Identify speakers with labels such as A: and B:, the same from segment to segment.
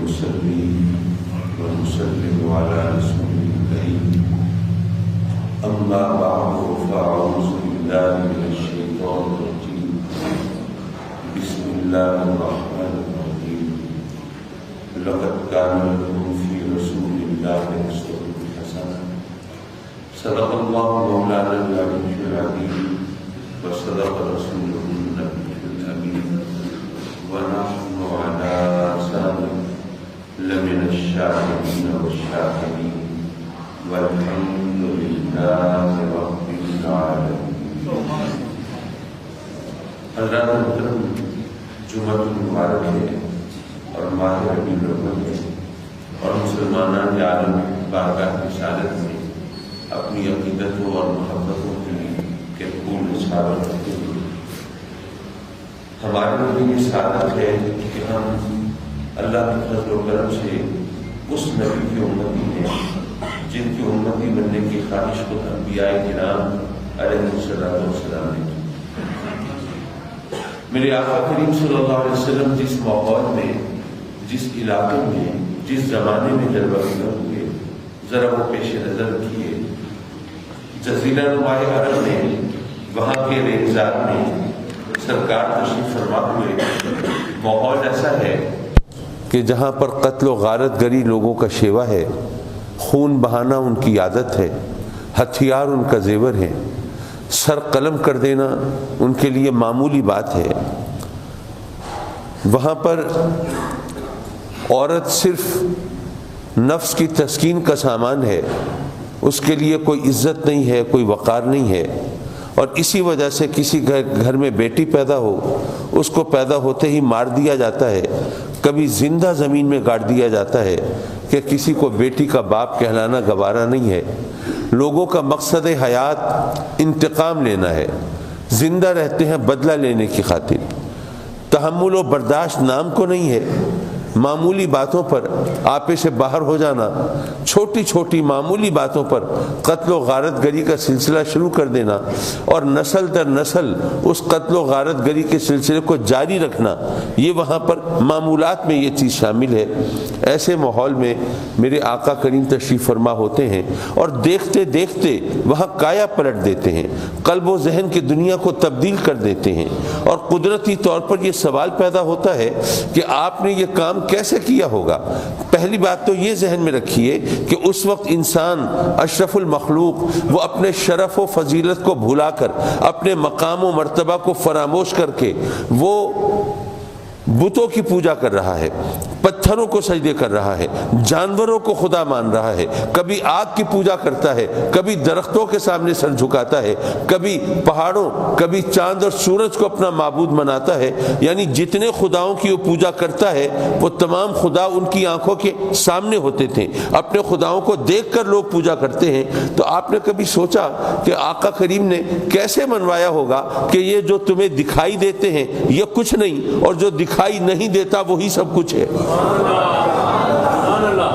A: ونصلي ونسلم على رسوله الكريم أما بعد فأعوذ بالله من الشيطان الرجيم بسم الله الرحمن الرحيم لقد كان لكم في رسول الله أسوة حسنة صدق الله مولانا العلي العظيم وصدق رسوله النبي الأمين ونحن على ذلك لمن الشاهدين والشاكرين والحمد لله رب العالمين. حضرات محترم، جمعہ مبارک ہے اور ماہ ربیع الاول ہے اور مسلمانان عالم بارگاہ رسالت میں اپنی عقیدتوں اور محبتوں کے پھول نثار کرتے ہیں. ہمارے لیے یہ سعادت ہے کہ ہم اللہ کے فضل و کرم سے اس نبی کی امتی ہیں جن کی امتی بننے کی خواہش خود انبیاء کرام علیہ السلام نے کی. میرے آقا کریم صلی اللہ علیہ وسلم جس ماحول میں، جس علاقے میں، جس زمانے میں جلوہ گر ہوئے، ذرا وہ پیش نظر رکھیے. جزیرہ نما عرب میں، وہاں کے ریگزار میں سرکار تشریف فرما ہوئے. ماحول ایسا ہے کہ جہاں پر قتل و غارت گری لوگوں کا شیوا ہے، خون بہانا ان کی عادت ہے، ہتھیار ان کا زیور ہے، سر قلم کر دینا ان کے لیے معمولی بات ہے. وہاں پر عورت صرف نفس کی تسکین کا سامان ہے، اس کے لیے کوئی عزت نہیں ہے، کوئی وقار نہیں ہے. اور اسی وجہ سے کسی گھر میں بیٹی پیدا ہو، اس کو پیدا ہوتے ہی مار دیا جاتا ہے، کبھی زندہ زمین میں گاڑ دیا جاتا ہے کہ کسی کو بیٹی کا باپ کہلانا گوارا نہیں ہے. لوگوں کا مقصد حیات انتقام لینا ہے، زندہ رہتے ہیں بدلہ لینے کی خاطر. تحمل و برداشت نام کو نہیں ہے. معمولی باتوں پر آپے سے باہر ہو جانا، چھوٹی چھوٹی معمولی باتوں پر قتل و غارت گری کا سلسلہ شروع کر دینا اور نسل در نسل اس قتل و غارت گری کے سلسلے کو جاری رکھنا، یہ وہاں پر معمولات میں یہ چیز شامل ہے. ایسے ماحول میں میرے آقا کریم تشریف فرما ہوتے ہیں اور دیکھتے دیکھتے وہاں کایا پلٹ دیتے ہیں، قلب و ذہن کی دنیا کو تبدیل کر دیتے ہیں. اور قدرتی طور پر یہ سوال پیدا ہوتا ہے کہ آپ نے یہ کام کیسے کیا ہوگا. پہلی بات تو یہ ذہن میں رکھیے کہ اس وقت انسان اشرف المخلوق وہ اپنے شرف و فضیلت کو بھلا کر، اپنے مقام و مرتبہ کو فراموش کر کے وہ بتوں کی پوجا کر رہا ہے، پتھروں کو سجدے کر رہا ہے، جانوروں کو خدا مان رہا ہے، کبھی آگ کی پوجا کرتا ہے، کبھی درختوں کے سامنے سر جھکاتا ہے، کبھی پہاڑوں، کبھی چاند اور سورج کو اپنا معبود مناتا ہے. یعنی جتنے خداؤں کی وہ پوجا کرتا ہے وہ تمام خدا ان کی آنکھوں کے سامنے ہوتے تھے. اپنے خداؤں کو دیکھ کر لوگ پوجا کرتے ہیں. تو آپ نے کبھی سوچا کہ آقا کریم نے کیسے منوایا ہوگا کہ یہ جو تمہیں دکھائی دیتے ہیں یہ کچھ نہیں، اور جو دکھائی نہیں دیتا وہی سب کچھ ہے.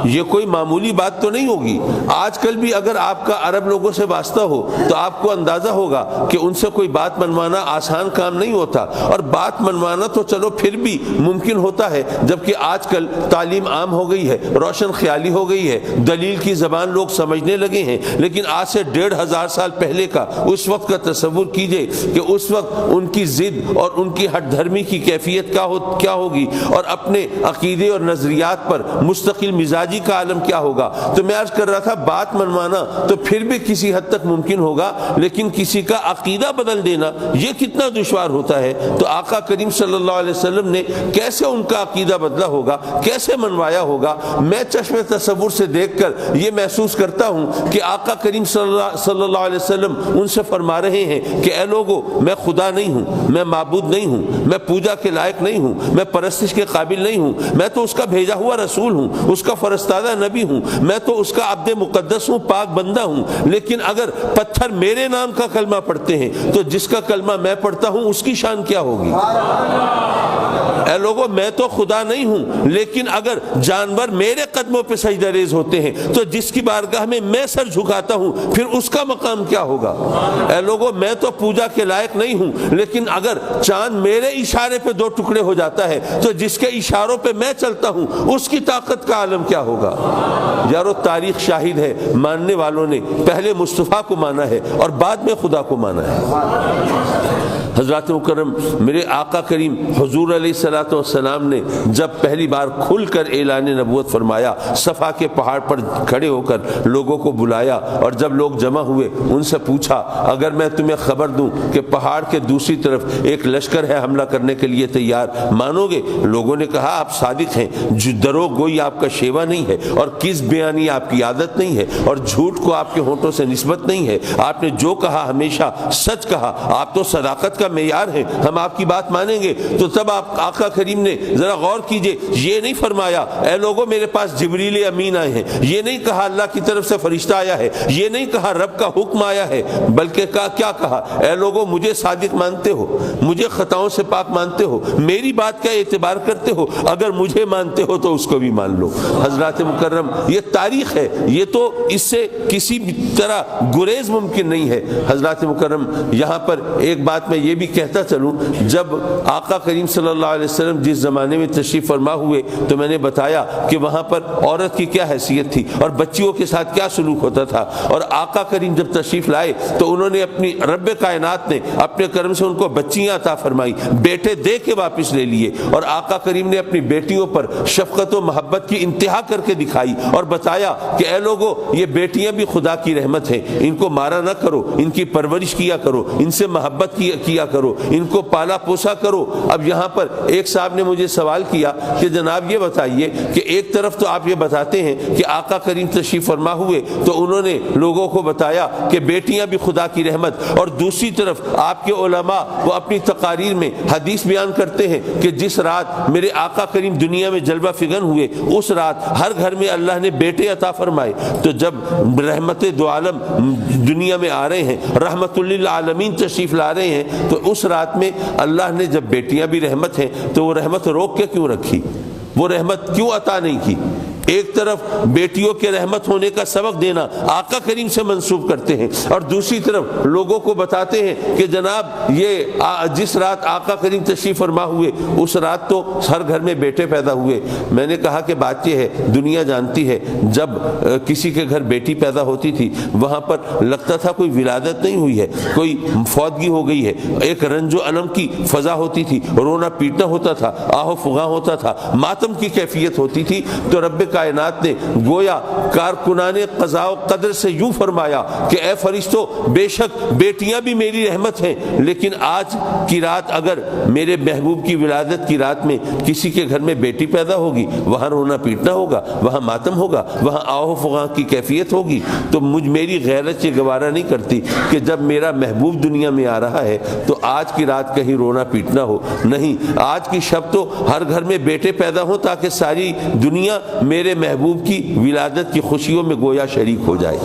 A: یہ کوئی معمولی بات تو نہیں ہوگی. آج کل بھی اگر آپ کا عرب لوگوں سے واسطہ ہو تو آپ کو اندازہ ہوگا کہ ان سے کوئی بات منوانا آسان کام نہیں ہوتا. اور بات منوانا تو چلو پھر بھی ممکن ہوتا ہے، جبکہ آج کل تعلیم عام ہو گئی ہے، روشن خیالی ہو گئی ہے، دلیل کی زبان لوگ سمجھنے لگے ہیں. لیکن آج سے 1500 سال پہلے کا اس وقت کا تصور کیجئے کہ اس وقت ان کی ضد اور ان کی ہٹ دھرمی کی کیفیت کیا ہوگی، اور اپنے عقیدے اور نظریات پر مستقل مزاجی کا عالم کیا ہوگا. تو میں عرض کر رہا تھا بات منوانا تو پھر بھی کسی حد تک ممکن ہوگا، لیکن کسی کا عقیدہ بدل دینا یہ کتنا دشوار ہوتا ہے. تو آقا کریم صلی اللہ علیہ وسلم نے کیسے ان کا عقیدہ بدلا ہوگا، کیسے منوایا ہوگا. میں چشم تصور سے دیکھ کر یہ محسوس کرتا ہوں کہ آقا کریم صلی اللہ علیہ وسلم ان سے فرما رہے ہیں کہ اے لوگو، میں خدا نہیں ہوں، میں معبود نہیں ہوں، میں پوجا کے لائق نہیں ہوں، میں پرستش کے قابل نہیں ہوں، میں تو اس کا بھیجا ہوا رسول ہوں، اس کا فرستادہ نبی ہوں، میں تو اس کا عبد مقدس ہوں، پاک بندہ ہوں، لیکن اگر پتھر میرے نام کا کلمہ پڑھتے ہیں تو جس کا کلمہ میں پڑھتا ہوں اس کی شان کیا ہوگی؟ اے لوگو، میں تو خدا نہیں ہوں، لیکن اگر جانور میرے قدموں پہ سجدہ ریز ہوتے ہیں تو جس کی بارگاہ میں میں سر جھکاتا ہوں پھر اس کا مقام کیا ہوگا؟ اے لوگو، میں تو پوجا کے لائق نہیں ہوں، لیکن اگر چاند میرے اشارے پہ 2 ٹکڑے ہو جاتا ہے تو جس کے اشاروں پہ میں چلتا ہوں اس کی طاقت کا عالم کیا ہوگا؟ یارو، تاریخ شاہد ہے، ماننے والوں نے پہلے مصطفیٰ کو مانا ہے اور بعد میں خدا کو مانا ہے۔ حضرات مکرم، میرے آقا کریم حضور علیہ الصلوۃ والسلام نے جب پہلی بار کھل کر اعلان نبوت فرمایا، صفا کے پہاڑ پر کھڑے ہو کر لوگوں کو بلایا، اور جب لوگ جمع ہوئے ان سے پوچھا اگر میں تمہیں خبر دوں کہ پہاڑ کے دوسری طرف ایک لشکر ہے حملہ کرنے کے لیے تیار، مانو گے؟ لوگوں نے کہا آپ صادق ہیں، دروغ گوئی آپ کا شیوا نہیں ہے، اور کذب بیانی آپ کی عادت نہیں ہے، اور جھوٹ کو آپ کے ہونٹوں سے نسبت نہیں ہے، آپ نے جو کہا ہمیشہ سچ کہا، آپ تو صداقت کا معیار ہے، ہم آپ کی بات مانیں گے۔ تو تب آپ آقا کریم نے ذرا غور کیجئے، یہ نہیں فرمایا اے لوگوں میرے پاس جبریل امین آئے ہیں، یہ نہیں کہا اللہ کی طرف سے فرشتہ آیا ہے، یہ نہیں کہا رب کا حکم آیا ہے، بلکہ کیا کہا؟ اے لوگوں مجھے صادق مانتے ہو، مجھے خطاؤں سے پاک مانتے ہو، میری بات کا اعتبار کرتے ہو، اگر مجھے مانتے ہو تو اس کو بھی مان لو۔ حضرات مکرم، یہ تاریخ ہے، یہ تو اس سے کسی طرح گریز ممکن نہیں ہے۔ حضرات مکرم، یہاں پر ایک بات میں یہ بھی کہتا چلوں، جب آقا کریم صلی اللہ علیہ وسلم جس زمانے میں تشریف فرما ہوئے تو میں نے بتایا کہ وہاں پر عورت کی کیا حیثیت تھی اور بچیوں کے ساتھ کیا سلوک ہوتا تھا، اور آقا کریم جب تشریف لائے تو انہوں نے اپنی رب کائنات نے اپنے کرم سے ان کو بچیاں عطا فرمائی، بیٹے دے کے واپس لے لیے، اور آقا کریم نے اپنی بیٹیوں پر شفقت و محبت کی انتہا کر کے دکھائی اور بتایا کہ اے لوگوں یہ بیٹیاں بھی خدا کی رحمت ہیں، ان کو مارا نہ کرو، ان کی پرورش کیا کرو، ان سے محبت کیا کرو، ان کو پالا پوسا کرو۔ اب یہاں پر ایک صاحب نے مجھے سوال کیا کہ جناب یہ بتائیے کہ ایک طرف تو آپ یہ بتاتے ہیں کہ آقا کریم تشریف فرما ہوئے تو انہوں نے لوگوں کو بتایا کہ بیٹیاں بھی خدا کی رحمت، اور دوسری طرف آپ کے علماء وہ اپنی تقاریر میں حدیث بیان کرتے ہیں کہ جس رات میرے آقا کریم دنیا میں جلوہ فگن ہوئے اس رات ہر گھر میں اللہ نے بیٹے عطا فرمائے۔ تو جب رحمت دو عالم دنیا میں آ رہے ہیں، رحمت للعالمین تشریف لا رہے ہیں، تو اس رات میں اللہ نے جب بیٹیاں بھی رحمت ہیں تو وہ رحمت روک کے کیوں رکھی؟ وہ رحمت کیوں عطا نہیں کی؟ ایک طرف بیٹیوں کے رحمت ہونے کا سبق دینا آقا کریم سے منسوب کرتے ہیں، اور دوسری طرف لوگوں کو بتاتے ہیں کہ جناب یہ جس رات آقا کریم تشریف فرما ہوئے اس رات تو ہر گھر میں بیٹے پیدا ہوئے۔ میں نے کہا کہ بات یہ ہے، دنیا جانتی ہے جب کسی کے گھر بیٹی پیدا ہوتی تھی وہاں پر لگتا تھا کوئی ولادت نہیں ہوئی ہے، کوئی فوتگی ہو گئی ہے، ایک رنج و الم کی فضا ہوتی تھی، رونا پیٹنا ہوتا تھا، آہ و فغاں ہوتا تھا، ماتم کی کیفیت ہوتی تھی۔ تو رب کائنات نے گویا کارکنان قضاء و قدر سے یوں فرمایا کہ اے فرشتوں، بے شک بیٹیاں بھی میری رحمت ہیں، لیکن آج کی رات اگر میرے محبوب کی ولادت کی رات میں کسی کے گھر میں بیٹی پیدا ہوگی، وہاں رونا پیٹنا ہوگا، وہاں ماتم ہوگا، وہاں آہ و فغاں کی کیفیت ہوگی۔ تو میری غیرت یہ گوارا نہیں کرتی کہ جب میرا محبوب دنیا میں آ رہا ہے تو آج کی رات کہیں رونا پیٹنا ہو، نہیں، آج کی شب تو ہر گھر میں بیٹے پیدا ہوں تاکہ ساری دنیا میرے محبوب کی ولادت کی خوشیوں میں گویا شریک ہو جائے۔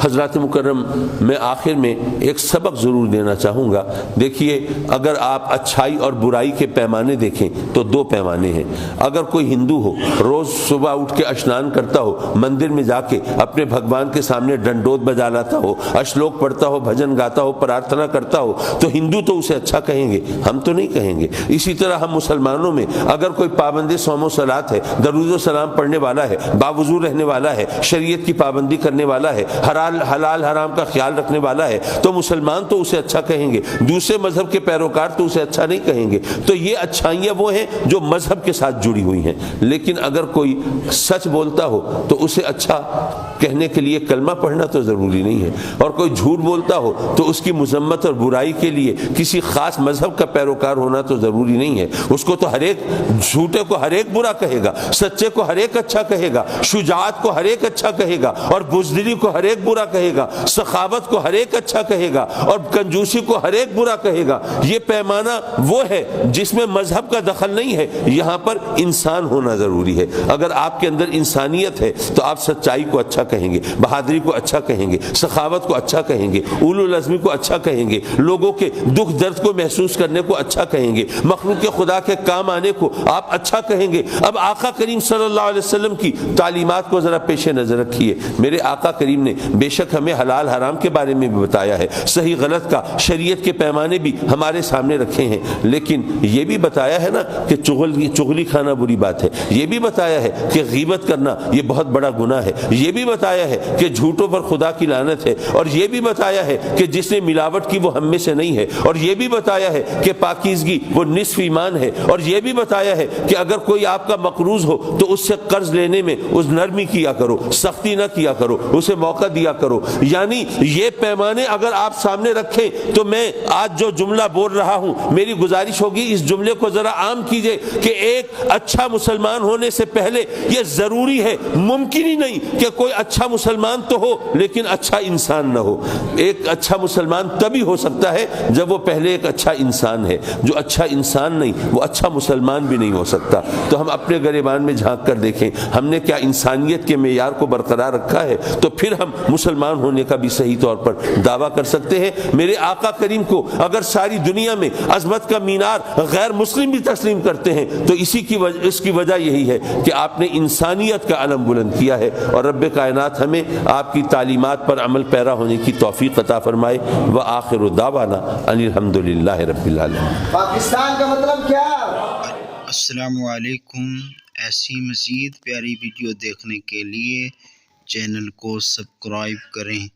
A: حضرات مکرم، میں آخر میں ایک سبق ضرور دینا چاہوں گا۔ دیکھیے، اگر آپ اچھائی اور برائی کے پیمانے دیکھیں تو 2 پیمانے ہیں۔ اگر کوئی ہندو ہو، روز صبح اٹھ کے اشنان کرتا ہو، مندر میں جا کے اپنے بھگوان کے سامنے ڈنڈوت بجا لاتا ہو، اشلوک پڑھتا ہو، بھجن گاتا ہو، پرارتھنا کرتا ہو، تو ہندو تو اسے اچھا کہیں گے، ہم تو نہیں کہیں گے۔ اسی طرح ہم مسلمانوں میں اگر کوئی پابند صوم و صلات ہے، درود و سلام پڑھنے والا ہے، باوضو رہنے والا ہے، شریعت کی پابندی کرنے والا ہے، حلال حرام کا خیال رکھنے والا ہے، تو مسلمان تو اسے اچھا کہیں گے، دوسرے مذہب کے پیروکار تو اسے اچھا نہیں کہیں گے۔ تو یہ اچھائیاں وہ ہیں جو مذہب کے ساتھ جڑی ہوئی ہیں۔ لیکن اگر کوئی سچ بولتا ہو تو اسے اچھا کہنے کے لیے کلمہ پڑھنا تو ضروری نہیں ہے، اور کوئی جھوٹ بولتا ہو تو اس کی مذمت اور برائی کے لیے کسی خاص مذہب کا پیروکار ہونا تو ضروری نہیں ہے۔ اس کو تو ہر ایک جھوٹے کو ہر ایک برا کہے گا، سچے کو ہر ایک اچھا کہے گا، شجاعت کو ہر ایک اچھا کہے گا، اور بزدلی کو ہر ایک برا برا کہے گا، سخاوت کو ہر ایک اچھا کہے گا اور کنجوسی کو ہر ایک برا کہے گا۔ یہ پیمانہ وہ ہے جس میں مذہب کا دخل نہیں ہے، یہاں پر انسان ہونا ضروری ہے۔ اگر آپ کے اندر انسانیت ہے تو آپ سچائی کو اچھا کہیں گے، بہادری کو اچھا کہیں گے، سخاوت کو اچھا کہیں گے، اولو العزمی کو اچھا کہیں گے، لوگوں کے دکھ درد کو محسوس کرنے کو اچھا کہیں گے، مخلوق خدا کے کام آنے کو آپ اچھا کہیں گے۔ اب آقا کریم صلی اللہ علیہ وسلم کی تعلیمات کو ذرا پیش نظر رکھیے۔ میرے آقا کریم نے بے شک ہمیں حلال حرام کے بارے میں بھی بتایا ہے، صحیح غلط کا شریعت کے پیمانے بھی ہمارے سامنے رکھے ہیں، لیکن یہ بھی بتایا ہے نا کہ چغلی کھانا بری بات ہے، یہ بھی بتایا ہے کہ غیبت کرنا یہ بہت بڑا گناہ ہے، یہ بھی بتایا ہے کہ جھوٹوں پر خدا کی لعنت ہے، اور یہ بھی بتایا ہے کہ جس نے ملاوٹ کی وہ ہم میں سے نہیں ہے، اور یہ بھی بتایا ہے کہ پاکیزگی وہ نصف ایمان ہے، اور یہ بھی بتایا ہے کہ اگر کوئی آپ کا مقروض ہو تو اس سے قرض لینے میں اس نرمی کیا کرو، سختی نہ کیا کرو، اسے موقع دیا کرو۔ یعنی یہ پیمانے اگر آپ سامنے رکھیں تو میں آج جو جملہ بول رہا ہوں میری گزارش ہوگی اس جملے کو ذرا عام کیجئے کہ ایک اچھا مسلمان ہونے سے پہلے یہ ضروری ہے، ممکن ہی نہیں کہ کوئی اچھا مسلمان تو ہو لیکن اچھا انسان نہ ہو۔ ایک اچھا مسلمان تبھی ہو سکتا ہے جب وہ پہلے ایک اچھا انسان ہے، جو اچھا انسان نہیں وہ اچھا مسلمان بھی نہیں ہو سکتا۔ تو ہم اپنے گریبان میں جھانک کر دیکھیں ہم نے کیا انسانیت کے معیار کو برقرار رکھا ہے، تو پھر ہم مسلمان ہونے کا بھی صحیح طور پر دعویٰ کر سکتے ہیں۔ میرے آقا کریم کو اگر ساری دنیا میں عظمت کا مینار غیر مسلم بھی تسلیم کرتے ہیں تو اس کی وجہ یہی ہے کہ آپ نے انسانیت کا علم بلند کیا ہے، اور رب کائنات ہمیں آپ کی تعلیمات پر عمل پیرا ہونے کی توفیق عطا فرمائے۔ وآخر دعوانا ان الحمد للہ رب العالمین۔
B: پاکستان کا مطلب کیا؟
C: السلام علیکم۔ ایسی مزید پیاری ویڈیو دیکھنے کے لیے چینل کو سبسکرائب کریں۔